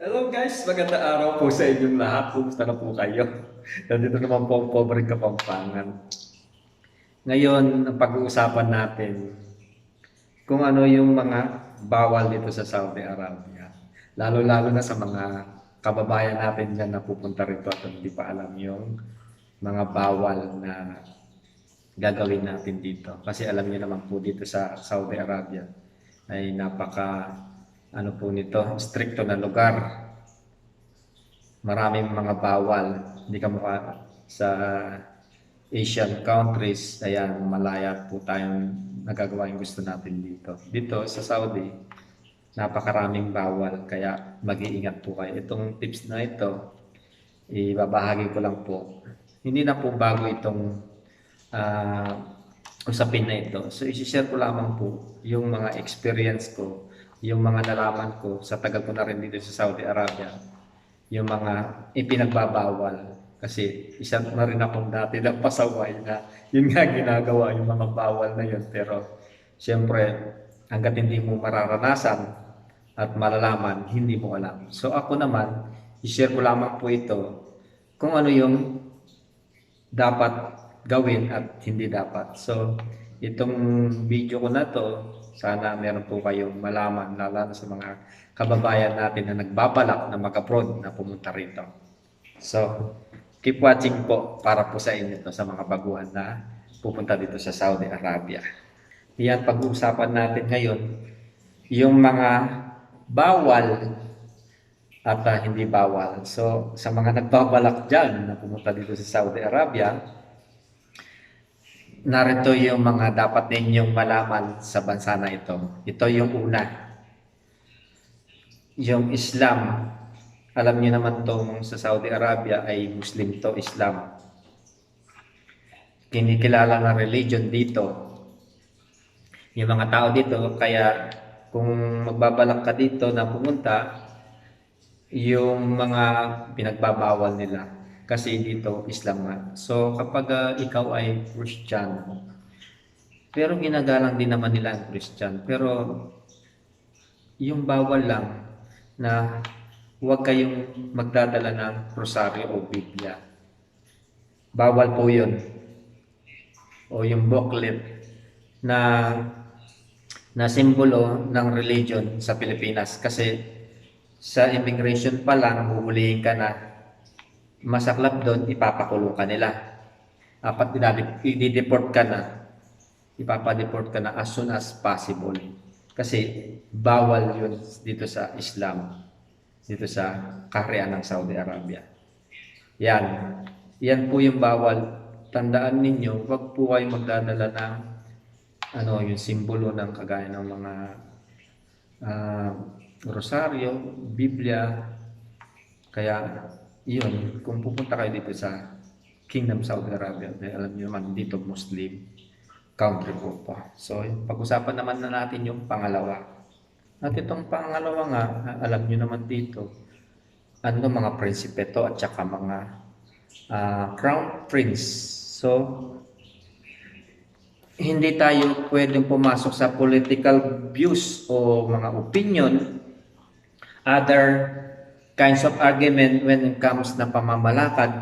Hello guys, magandang araw po sa inyong lahat. Kumusta na po kayo? Nandito naman po ang pobreng Kapampangan. Ngayon, ang pag-uusapan natin kung ano yung mga bawal dito sa Saudi Arabia. Lalo-lalo na sa mga kababayan natin dyan na pupunta rito at hindi pa alam yung mga bawal na gagawin natin dito. Kasi alam niyo naman po dito sa Saudi Arabia ay napaka ano po nito, stricto na lugar. Maraming mga bawal. Hindi ka mukha sa Asian countries. Ayan, malaya po tayong nagagawa yung gusto natin dito. Dito sa Saudi, napakaraming bawal. Kaya mag-iingat po kayo. Itong tips na ito, ibabahagi ko lang po. Hindi na po bago itong ah, usapin na ito. So, isi-share ko lamang po yung mga experience ko, yung mga nalaman ko sa tagal ko na rin dito sa Saudi Arabia, yung mga ipinagbabawal. Kasi isa na rin akong dati na pasaway na yun nga ginagawa yung mga bawal na yun. Pero siyempre, hanggat hindi mo mararanasan at malalaman, hindi mo alam. So ako naman, i-share ko lamang po ito kung ano yung dapat gawin at hindi dapat. So, itong video ko na to, sana meron po kayong malaman, lalo sa mga kababayan natin na nagbabalak na mag-abroad na pumunta rito. So, keep watching po para po sa inyo to sa mga baguhan na pupunta dito sa Saudi Arabia. Yan, pag-uusapan natin ngayon, yung mga bawal at hindi bawal. So, sa mga nagbabalak dyan na pumunta dito sa Saudi Arabia, narito yung mga dapat ninyong malaman sa bansa na ito. Ito yung una, yung Islam. Alam niyo naman tong sa Saudi Arabia ay Muslim to, Islam. Kinikilala na religion dito. Yung mga tao dito, kaya kung magbabalak ka dito na pumunta, yung mga pinagbabawal nila. Kasi dito Islam nga. So kapag ikaw ay Christian, pero ginagalang din naman nila ang Christian. Pero yung bawal lang na huwag kayong magdadala ng rosaryo o Biblia. Bawal po yun. O yung booklet na na simbolo ng religion sa Pilipinas. Kasi sa immigration pa lang, huhulihin ka na. Masaklap doon, ipapakulong ka nila. Apat i-deport ka na. Ipapadeport ka na as soon as possible. Kasi bawal yun dito sa Islam, dito sa kaharian ng Saudi Arabia. Yan. Yan po yung bawal. Tandaan ninyo, wag po kayo magdadala ng yung simbolo ng kagaya ng mga uh, rosaryo, Biblia. Kaya yun, kung pupunta kayo dito sa Kingdom Saudi Arabia, dahil alam niyo naman dito Muslim country po pa. So, pag-usapan naman na natin yung pangalawa. At itong pangalawa nga, alam niyo naman dito, ano mga prinsipe to at saka mga crown prince. So, hindi tayo pwedeng pumasok sa political views o mga opinion, other kinds of argument when it comes na pamamalakad.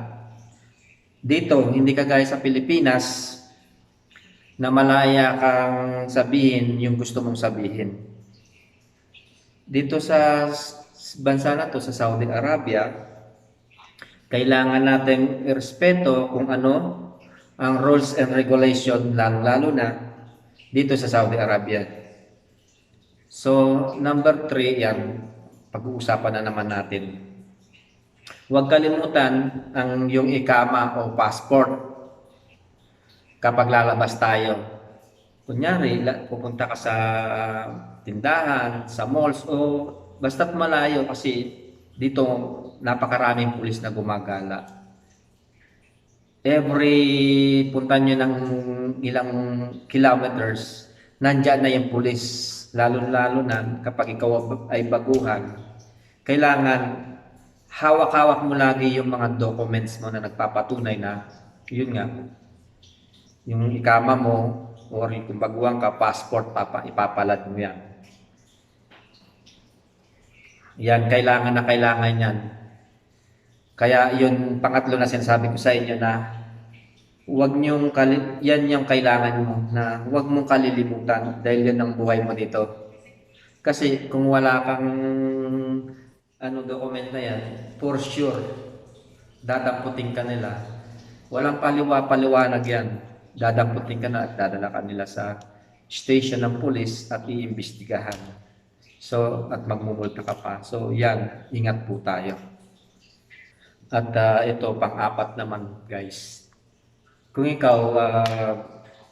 Dito, hindi kagaya sa Pilipinas, na malaya kang sabihin yung gusto mong sabihin. Dito sa bansa na to, sa Saudi Arabia, kailangan natin irespeto kung ano ang rules and regulation, lalo na dito sa Saudi Arabia. So, number 3, yan, pag-uusapan na naman natin. Huwag kalimutan ang yung ikama o passport kapag lalabas tayo. Kunyari, pupunta ka sa tindahan, sa malls, o basta't malayo kasi dito napakaraming pulis na gumagala. Every punta nyo ng ilang kilometers, nandyan na yung pulis. Lalo-lalo na kapag ikaw ay baguhan, kailangan hawak-hawak mo lagi yung mga documents mo na nagpapatunay na yun nga, yung ikama mo or kung baguhan ka, passport, ipapalad mo yan. Yan, kailangan na kailangan yan. Kaya yun, pangatlo na sinasabi ko sa inyo na yan yung kailangan mo na huwag mong kalilimutan dahil yan ang buhay mo dito. Kasi kung wala kang document na yan, for sure, dadamputin ka nila. Walang paliwanag yan. Dadamputin ka na at dadala ka nila sa station ng pulis at iimbestigahan. So, at magmumulta ka pa. So, yan, ingat po tayo. At ito, pang-apat naman, guys. Kung ikaw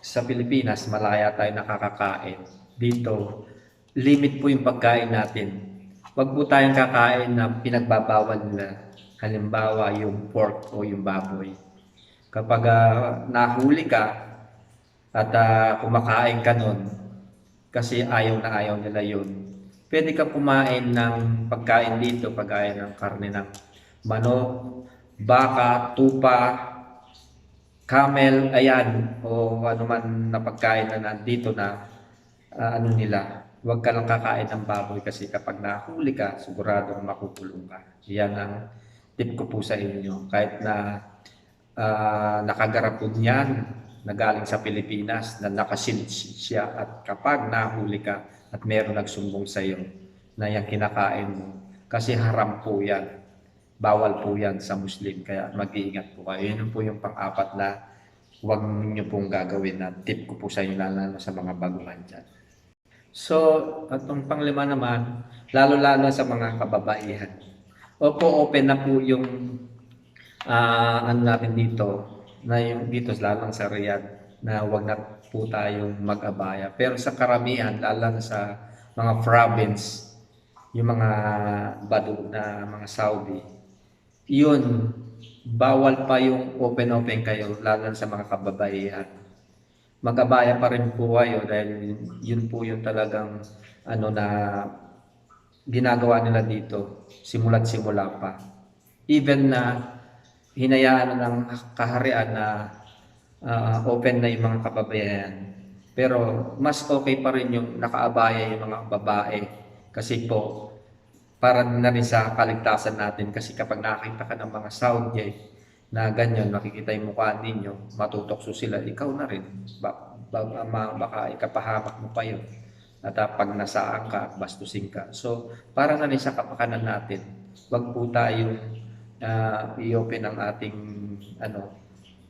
sa Pilipinas, malaya tayo nakakakain. Dito, limit po yung pagkain natin. Huwag po tayong kakain na pinagbabawal nila. Halimbawa, yung pork o yung baboy. Kapag nahuli ka at kumakain ka nun, kasi ayaw na ayaw nila yun, pwede ka kumain ng pagkain dito, pagkain ng karne ng manok, baka, tupa, camel, ayan, o ano man na pagkain na nandito na nila. Huwag ka lang kakain ng baboy kasi kapag nahuli ka, siguradong makukulong ka. Yan ang tip ko po sa inyo. Kahit na nakagarap po niyan na galing sa Pilipinas na nakasilid siya at kapag nahuli ka at meron nagsumbong sa iyo na yung kinakain mo, kasi haram po yan. Bawal po yan sa Muslim, kaya mag-iingat po kayo. Yun po yung pang-apat na huwag niyo pong gagawin na tip ko po sa inyo, lalo sa mga baguhan dyan. So, at ang panglima naman, lalo-lalo sa mga kababaihan. Opo, open na po yung ano natin dito, na yung dito lalo sa Riyadh, na huwag na po tayong mag-abaya. Pero sa karamihan, lalo sa mga province, yung mga badu na mga Saudi, yun, bawal pa yung open-open kayo, lalo sa mga kababaihan. Mag-abaya pa rin po kayo dahil yun po yung talagang ano na ginagawa nila dito simula't simula pa. Even na hinayaan ng kaharian na open na yung mga kababaihan. Pero mas okay pa rin yung nakaabaya yung mga babae kasi po para na rin sa kaligtasan natin kasi kapag nakakita ka ng mga Saudi na ganyan, makikita yung mukha ninyo, matutokso sila, ikaw na rin. Baka ikapahamak mo pa yun. At pag nasaan ka, bastusin ka. So, para na rin sa kapakanan natin, wag po tayong i-open ang ating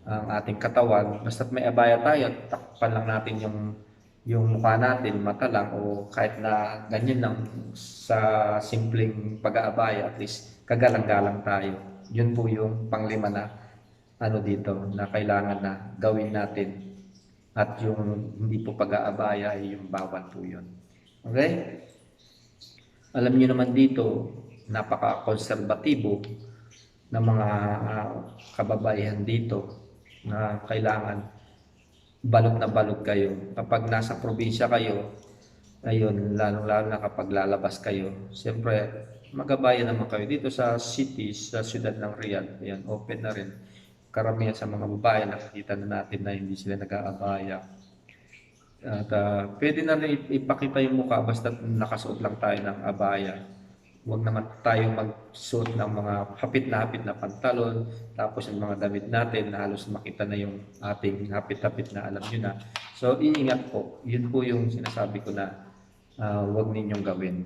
ang ating katawan. Basta't may abaya tayo, takpan lang natin yung mukha natin, mata lang, o kahit na ganyan lang sa simpleng pag-aabaya, at least kagalang-galang tayo. Yun po yung panglima na dito na kailangan na gawin natin. At yung hindi po pag-aabaya ay yung bawal po yun. Okay? Alam niyo naman dito, napaka-konserbatibo ng mga kababaihan dito na kailangan balot na balot kayo. Kapag nasa probinsya kayo, ayun, lalo na kapag lalabas kayo, siyempre, magabayan naman kayo dito sa cities, sa siyudad ng Riyadh. Ayan, open na rin. Karamihan sa mga babae, nakikita na natin na hindi sila nag-aabaya. At pwede na rin ipakita yung mukha basta nakasuot lang tayo ng abaya. Huwag naman tayong magsuot ng mga hapit na pantalon, tapos yung mga damit natin na halos makita na yung ating hapit-hapit na, alam nyo na. So, iingat po. Yun po yung sinasabi ko na huwag ninyong gawin.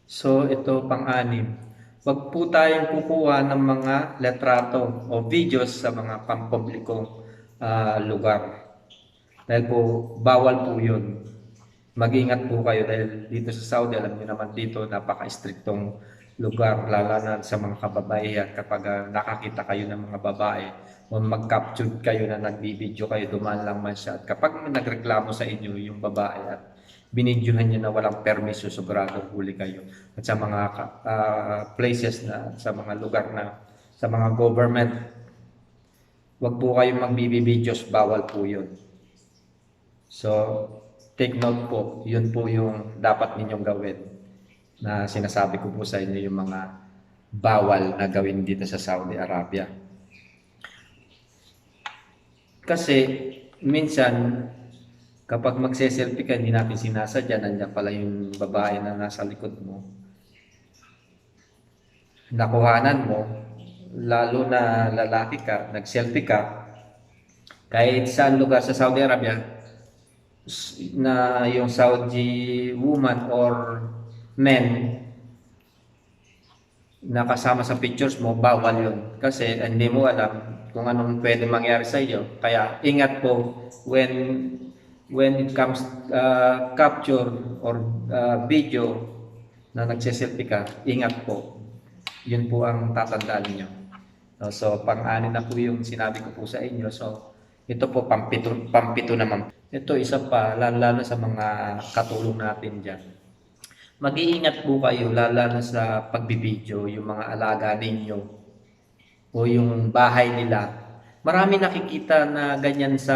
So, ito pang-anim. Huwag po tayong kukuha ng mga letrato o videos sa mga pampublikong lugar. Dahil po, bawal po yun. Mag-ingat po kayo dahil dito sa Saudi, alam niyo naman dito, napaka-striktong lugar, lalo na sa mga kababaihan. Kapag nakakita kayo ng mga babae o mag-capture kayo na nagbibideo kayo, dumaan lang man siya. At kapag nagreklamo sa inyo yung babae at binidyohan niyo na walang permiso, sigurado huli kayo. At sa mga places na, sa mga lugar na, sa mga government, wag po kayong magbibidyo's, bawal po yun. So, take note po, yun po yung dapat ninyong gawin na sinasabi ko po sa inyo yung mga bawal na gawin dito sa Saudi Arabia. Kasi minsan kapag magse-selfie ka, hindi natin sinasadya, nandiyan pala yung babae na nasa likod mo. nakuhanan mo, lalo na lalaki ka, nag-selfie ka, kahit saan lugar sa Saudi Arabia, na yung Saudi woman or men na kasama sa pictures mo, bawal yun. Kasi hindi mo alam kung anong pwede mangyari sa iyo. Kaya ingat po when it comes capture or video na nagsiselfie ka, ingat po. Yun po ang tatandaan niyo. So, pang-ani na po yung sinabi ko po sa inyo. So, ito po, pampito naman. Ito, isa pa, lalo sa mga katulong natin dyan. Mag-iingat po kayo, lalo na sa pagbibideo, yung mga alaga ninyo o yung bahay nila. Marami nakikita na ganyan sa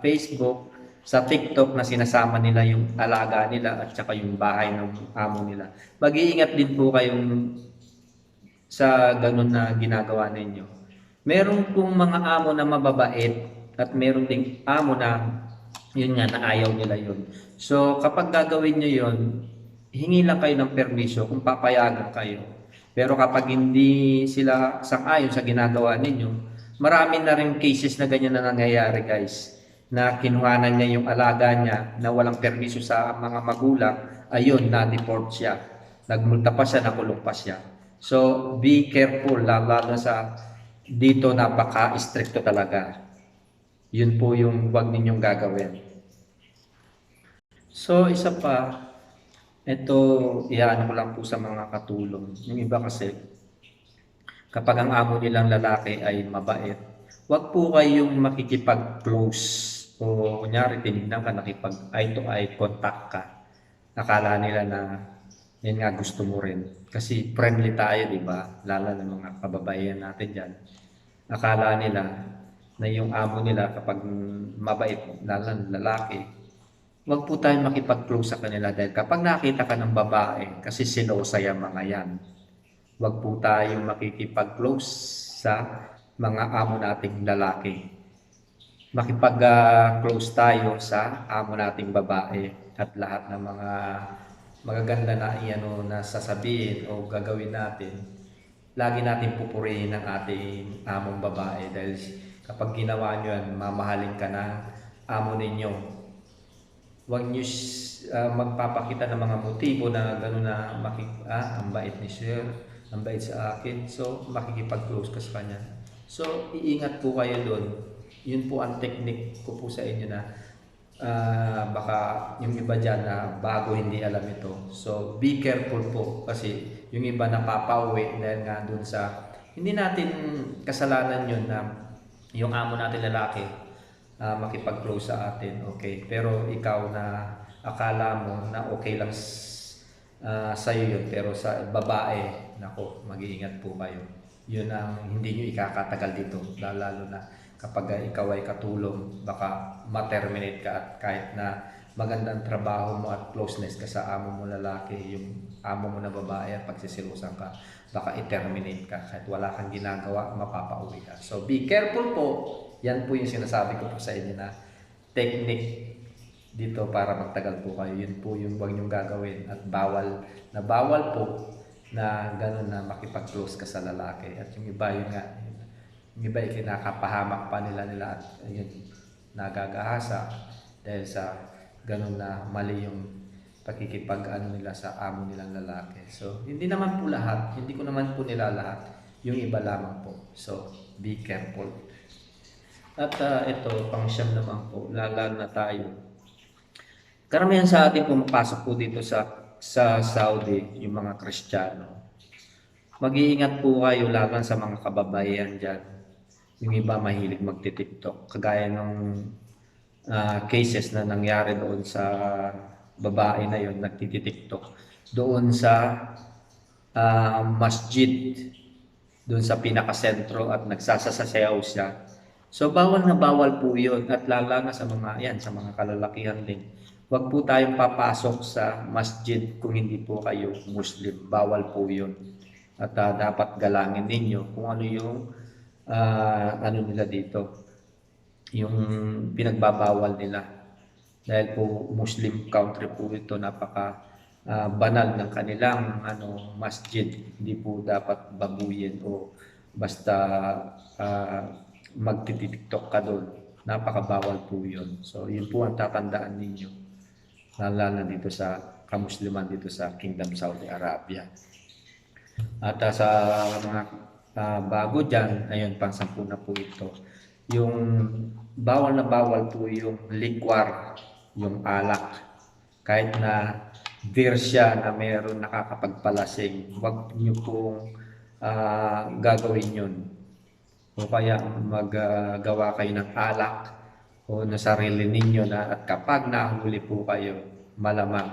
Facebook, sa TikTok na sinasama nila yung alaga nila at saka yung bahay ng amo nila. Mag-iingat din po kayong sa ganun na ginagawa ninyo. Meron pong mga amo na mababait at meron ding amo na yun nga na ayaw nila yun. So kapag gagawin nyo yun, hingi lang kayo ng permiso kung papayagan kayo. Pero kapag hindi sila sang-ayon sa ginagawa ninyo, marami na rin cases na ganyan na nangyayari guys. Na kinuhanan niya yung alaga niya na walang permiso sa mga magulang, ayun, na-deport siya. Nagmulta pa siya, nakulong pa siya. So, be careful, lalo sa dito napaka-stricto talaga. Yun po yung wag ninyong gagawin. So, isa pa, ito, iyaano ko lang po sa mga katulong. Yung iba kasi, kapag ang amo nilang lalaki ay mabait, wag po kayong makikipag-close o kunyari tinignan ka, nakipag eye-to-eye contact ka. Akala nila na yan nga gusto mo rin. Kasi friendly tayo, di ba? Lalo ng mga kababayan natin dyan. Akala nila na yung amo nila kapag mabait, lalo ng lalaki, wag po tayong makipag-close sa kanila dahil kapag nakita ka ng babae, kasi silosa yung mga yan, wag po tayong makikipag-close sa mga amo nating lalaki. Makipag-close tayo sa amo nating babae at lahat ng mga magaganda na iano na sasabihin o gagawin natin, lagi natin pupurihin ang ating among babae dahil kapag ginawa nyo yan, mamahalin ka ng amo ninyo. Huwag nyo magpapakita ng mga motibo na gano'n na ang bait ni Sir, ang bait sa akin. So, makikipag-close ka sa kanya. So, iingat po kayo doon. Yun po ang technique ko po sa inyo na baka yung iba dyan na bago hindi alam ito. So, be careful po kasi yung iba napapauwi dahil nga doon sa hindi natin kasalanan yun na yung amo natin lalaki makipag-close sa atin, okay. Pero ikaw na akala mo na okay lang sa'yo yun, pero sa babae, nako, mag-iingat po kayo. Yun ang hindi nyo ikakatagal dito, lalo na kapag ikaw ay katulong, baka ma-terminate ka at kahit na magandang trabaho mo at closeness ka sa amo mo lalaki, yung amo mo na babae at pagsisilusan ka, baka i-terminate ka kahit wala kang ginagawa, mapapauwi ka. So be careful po. Yan po yung sinasabi ko po sa inyo na technique dito para magtagal po kayo. Yun po yung huwag nyong gagawin at bawal po na gano'n na makipag-close ka sa lalaki. At yung iba yun nga, yung iba kinakapahamak pa nila at yun, nagagahasa dahil sa gano'n na mali yung pakikipag-ano nila sa amo nilang lalaki. So, hindi naman po lahat, hindi ko naman po nila lahat, yung iba lamang po. So, be careful. At ito, pang-siyam naman po, lalo na tayo. Karamihan sa atin pumapasok po dito sa Saudi, yung mga Kristiyano. Mag-iingat po kayo laban sa mga kababayan dyan. Yung iba mahilig magti-TikTok. Kagaya ng cases na nangyari doon sa babae na yon nagti-TikTok. Doon sa masjid, doon sa pinakasentro at nagsasasayaw siya. So bawal na bawal po yun at lalo na sa mga yan, sa mga kalalakihan din. Huwag po tayong papasok sa masjid kung hindi po kayo Muslim. Bawal po yun. At dapat galangin ninyo kung ano yung ano nila dito. Yung pinagbabawal nila. Dahil po Muslim country po ito, napaka banal ng kanilang masjid. Hindi po dapat babuyin o basta magtitiktok ka doon. Napakabawal po yun. So yun po ang tatandaan ninyo, lalo na dito sa kamusliman dito sa Kingdom Saudi Arabia. At sa mga bago dyan, ayun, pang-10 na po ito. Yung bawal na bawal po yung liquor, yung alak. Kahit na beer siya na meron nakakapagpalasing, huwag nyo pong gagawin yun. O kaya maggawa kayo ng alak o na sarili ninyo na at kapag nahuli po kayo, malamang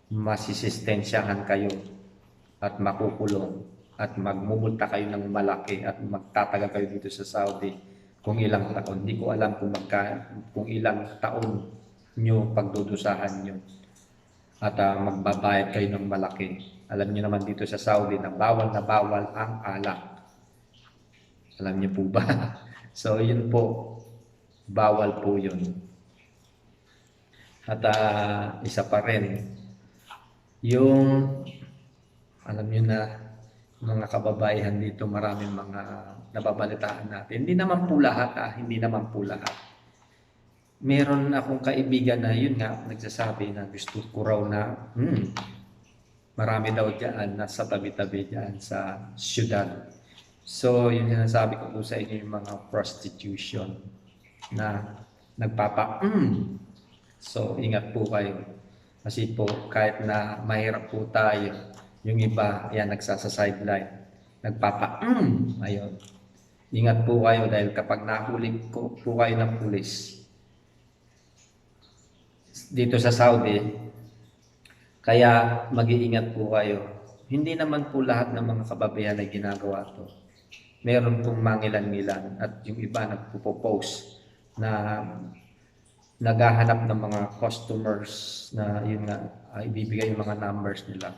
masisistensyahan kayo at makukulong at magmumulta kayo ng malaki at magtatagal kayo dito sa Saudi kung ilang taon. Hindi ko alam kung ilang taon nyo pagdudusahan nyo at magbabayad kayo ng malaki. Alam niyo naman dito sa Saudi na bawal ang alak. Alam niyo po ba? So yun po, bawal po yun. At isa pa rin, yung alam niyo na mga kababaihan dito, maraming mga nababalitaan natin. Hindi naman po lahat, hindi naman po lahat. Meron akong kaibigan na yun nga, nagsasabi na gusto ko raw na marami daw dyan, nasa tabi-tabi dyan sa syudad. So, yun yung nasabi ko po sa inyo, yung mga prostitution na nagpapa So, ingat po kayo. Kasi po, kahit na mahirap po tayo, yung iba, yan, nagsasa-sideline. Nagpapa ayun. Ingat po kayo dahil kapag nahuli po kayo ng pulis dito sa Saudi, kaya mag-iingat po kayo. Hindi naman po lahat ng mga kababaihan ay ginagawa to. Meron pong mangilan-ngilan at yung iba nagpo-post na naghahanap ng mga customers na yun nga, ibibigay yung mga numbers nila.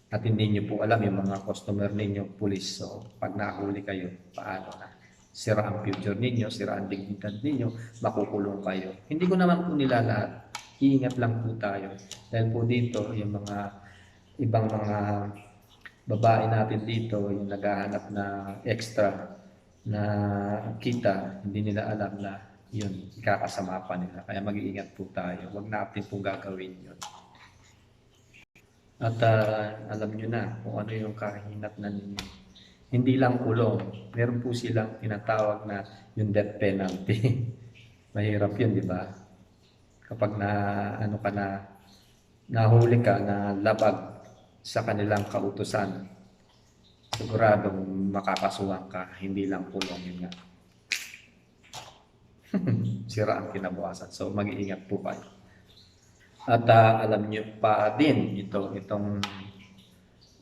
At hindi nyo po alam yung mga customer ninyo, police. So, pag nahuli kayo, paano na? Sira ang future ninyo, sira ang dignidad ninyo, makukulong kayo. Hindi ko naman po nila lahat. Iingat lang po tayo. Dahil po dito, yung mga ibang mga babae natin dito, yung naghahanap na extra na kita, hindi nila alam na yun, ikakasama pa nila. Kaya mag-iingat po tayo. Huwag natin po gagawin yun. At alam nyo na kung ano yung kahinatnan ninyo. Hindi lang kulong. Meron po silang tinatawag na yung death penalty. Mahirap yun, di ba? Kapag nahuli ka na labag sa kanilang kautusan, siguradong makakasuhan ka. Hindi lang kulong yun nga. Sira ang kinabukasan. So mag-iingat po kayo. At alam nyo pa din itong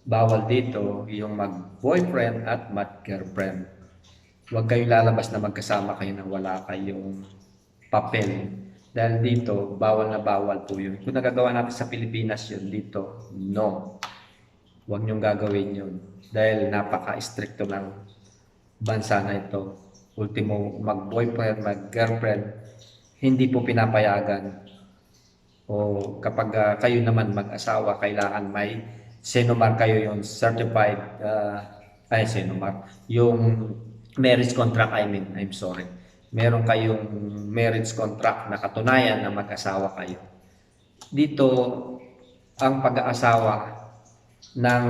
bawal dito yung mag-boyfriend at mag-girlfriend. Huwag kayong lalabas na magkasama kayo nang wala kayong papel. Dahil dito, bawal na bawal po yun. Kung nagagawa natin sa Pilipinas yun, dito, no. Huwag nyong gagawin yun. Dahil napaka-stricto ng bansa na ito. Ultimo, mag-boyfriend, mag-girlfriend, hindi po pinapayagan. O kapag kayo naman mag-asawa, kailangan may Senomar kayo, yung certified, Senomar, yung marriage contract, I'm sorry. Meron kayong marriage contract na katunayan na mag-asawa kayo. Dito, ang pag-aasawa ng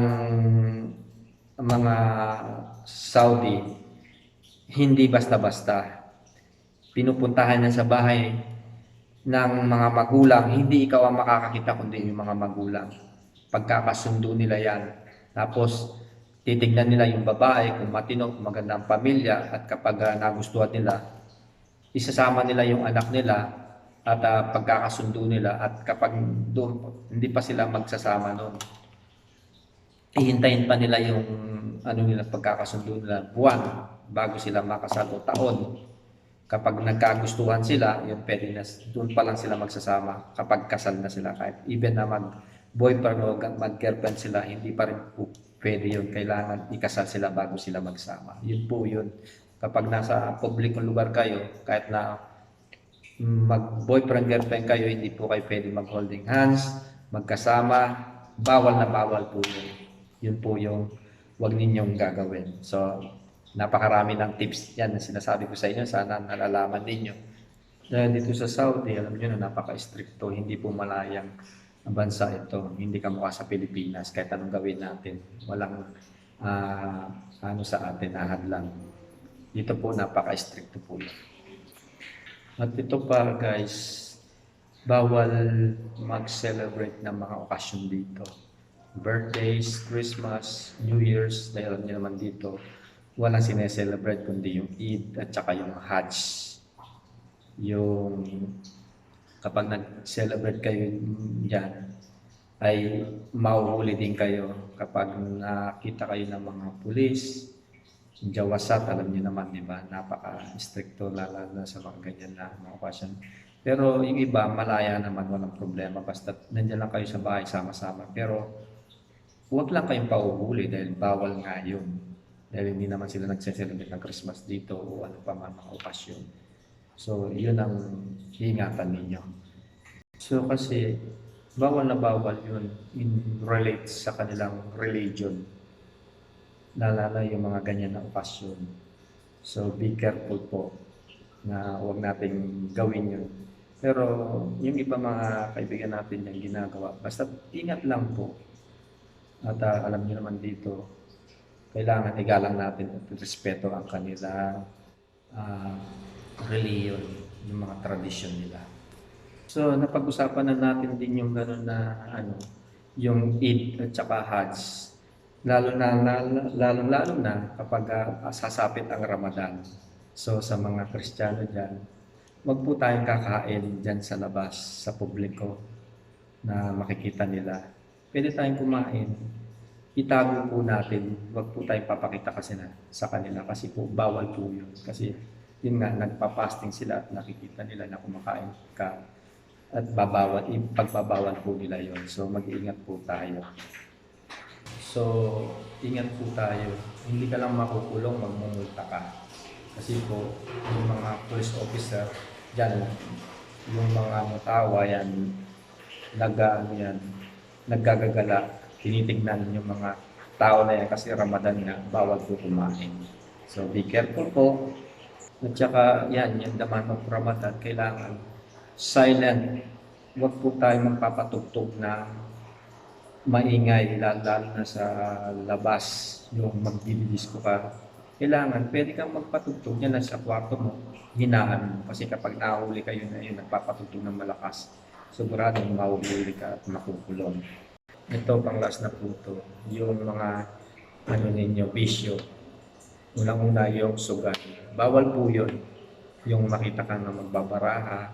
mga Saudi, hindi basta-basta. Pinupuntahan na sa bahay ng mga magulang, hindi ikaw ang makakakita kundi yung mga magulang. Pagkakasundo nila yan. Tapos, titignan nila yung babae kung matino, magandang pamilya at kapag nagustuhan nila, isasama nila yung anak nila at pagkakasundo nila at kapag doon, hindi pa sila magsasama noon. Ihintayin pa nila yung pagkakasundo nila buwan bago sila makasal o taon. Kapag nagkagustuhan sila, yung pwede na, doon pa lang sila magsasama kapag kasal na sila. Kahit even na mag-boyfriend o mag-girlfriend sila, hindi pa rin po pwede yun. Kailangan ikasal sila bago sila magsama. Yun po yun. Kapag nasa publikong lugar kayo, kahit na mag-boyfriend, girlfriend kayo, hindi po kayo pwede mag-holding hands, magkasama, bawal na bawal po yun. Yun po yung wag ninyong gagawin. So, napakarami ng tips yan na sinasabi ko sa inyo. Sana nalalaman ninyo. Dahil dito sa Saudi, alam nyo na napaka-stricto. Hindi po malayang bansa ito. Hindi kamukha sa Pilipinas. Kahit anong gawin natin. Walang ano sa atin, ahad lang. Dito po napaka-stricto po yun. At ito pa guys, bawal mag-celebrate ng mga okasyon dito. Birthdays, Christmas, New Year's, dahil alam niyo naman dito, walang sineselebrate kundi yung Eid at saka yung Hajj. Yung kapag nag-celebrate kayo dyan, ay mauhuli din kayo kapag nakita kayo ng mga pulis, Jawasat, alam niyo naman, di ba? Napaka-stricto lalo na sa mga ganyan na mga okasyon. Pero yung iba, malaya naman, walang problema. Basta nandiyan lang kayo sa bahay, sama-sama. Pero huwag lang kayong pauhuli dahil bawal nga yun. Dahil hindi naman sila nagse-celebrate ng Christmas dito o ano pa man mga okasyon. So, yun ang ingatan ninyo. So, kasi bawal na bawal yun in relates sa kanilang religion. Lalo yung mga ganyan na okasyon. So, be careful po na huwag nating gawin yun. Pero yung iba mga kaibigan natin yung ginagawa, basta ingat lang po. At alam niyo naman dito, kailangan igalang natin at respeto ang kanila religion, yung mga tradisyon nila. So, napag-usapan na natin din yung gano'n na yung Eid at saka Hajj. Lalo na kapag sasapit ang Ramadan. So sa mga Kristiyano dyan, wag po tayong kakain dyan sa labas, sa publiko na makikita nila. Pwede tayong kumain, itago po natin, wag po tayong papakita kasi sa kanila kasi po bawal po yun. Kasi yun nga, nagpa-fasting sila at nakikita nila na kumakain ka at pagbabawal po nila yun. So mag-iingat po tayo. So, ingat po tayo. Hindi ka lang makukulong, magmumulta ka. Kasi po, yung mga police officer, dyan, yung mga mutawa yan, naggagagala, tinitignan yung mga tao na yan kasi Ramadan na, bawal po kumain. So, be careful po. At saka, yan, yung daman ng Ramadan, kailangan silent. Huwag po tayo magpapatugtog na maingay, lalo na sa labas, yung magdidisco ka. Kailangan, pwede kang magpatugtog yan sa kwarto mo, hinaan mo. Kasi kapag nahuli kayo na yun, nagpapatugtog ng malakas, siguradong mahuhuli ka at makukulong. Ito, pang last na puto, yung mga ninyo, bisyo. Unang-una yung sugat. Bawal po yun. Yung makita ka na magbabaraha.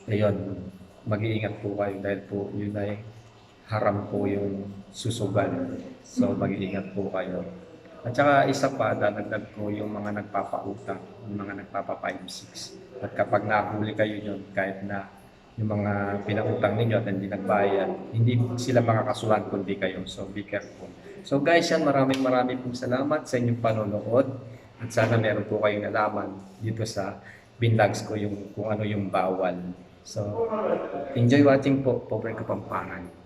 Ayun, mag-iingat po kayo dahil po yun ay haram po yung susugan. So mag-iingat po kayo. At saka isa pa, dadagdag ko yung mga nagpapautang, yung mga nagpapa-5-6. At kapag nahuli kayo yun, kahit na yung mga pinautang ninyo at hindi nagbayad, hindi sila makakasuhan kundi kayo. So be careful. So guys, yan, maraming pong salamat sa inyong panonood. At sana meron po kayong nalaman dito sa binlogs ko yung kung ano yung bawal. So, enjoy watching po, Pobre Kapampangan.